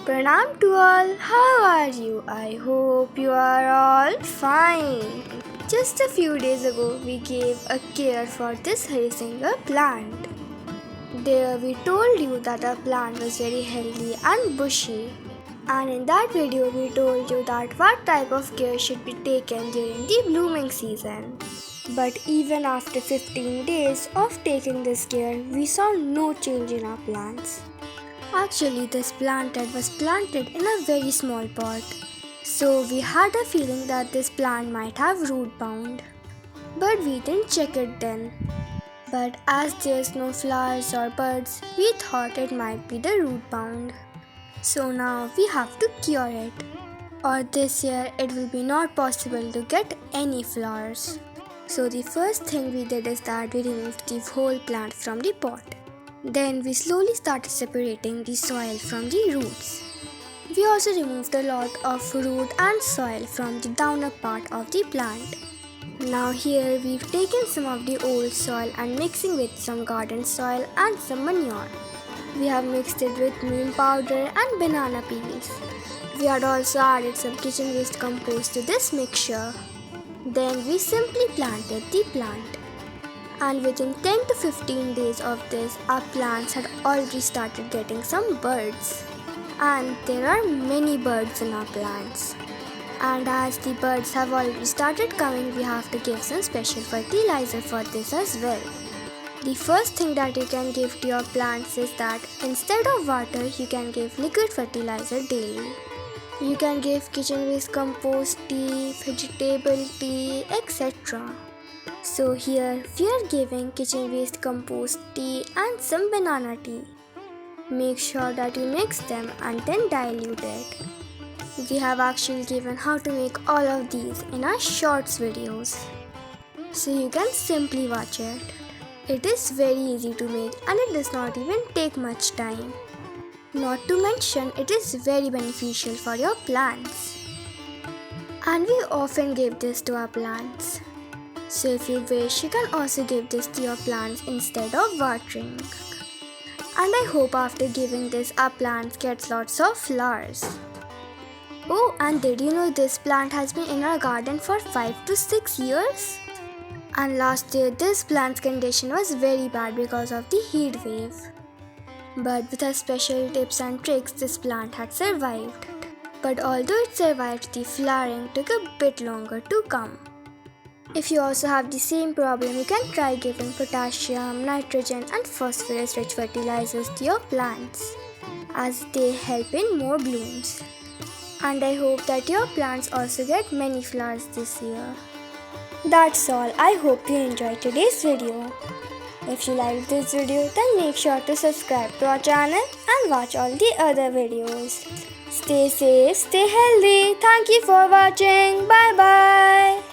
Pranam to all, how are you? I hope you are all fine. Just a few days ago, we gave a care for this Harsingar plant. There we told you that our plant was very healthy and bushy. And in that video, we told you that what type of care should be taken during the blooming season. But even after 15 days of taking this care, we saw no change in our plants. Actually, this planted was planted in a very small pot. So we had a feeling that this plant might have root bound. But we didn't check it then. But as there's no flowers or buds, we thought it might be the root bound. So now we have to cure it. Or this year it will be not possible to get any flowers. So the first thing we did is that we removed the whole plant from the pot. Then we slowly started separating the soil from the roots. We also removed a lot of root and soil from the downer part of the plant. Now here we've taken some of the old soil and mixing with some garden soil and some manure. We have mixed it with neem powder and banana peels. We had also added some kitchen waste compost to this mixture. Then we simply planted the plant. And within 10 to 15 days of this, our plants had already started getting some birds. And there are many birds in our plants. And as the birds have already started coming, we have to give some special fertilizer for this as well. The first thing that you can give to your plants is that instead of water, you can give liquid fertilizer daily. You can give kitchen waste compost tea, vegetable tea, etc. So here we are giving kitchen waste compost tea and some banana tea. Make sure that you mix them and then dilute it. We have actually given how to make all of these in our shorts videos. So you can simply watch it. It is very easy to make and it does not even take much time. Not to mention it is very beneficial for your plants. And we often give this to our plants. So if you wish, you can also give this to your plants instead of watering. And I hope after giving this, our plants get lots of flowers. Oh, and did you know this plant has been in our garden for 5 to 6 years? And last year, this plant's condition was very bad because of the heat wave. But with our special tips and tricks, this plant had survived. But although it survived, the flowering took a bit longer to come. If you also have the same problem, you can try giving potassium, nitrogen and phosphorus-rich fertilizers to your plants, as they help in more blooms. And I hope that your plants also get many flowers this year. That's all. I hope you enjoyed today's video. If you liked this video, then make sure to subscribe to our channel and watch all the other videos. Stay safe, stay healthy. Thank you for watching. Bye bye.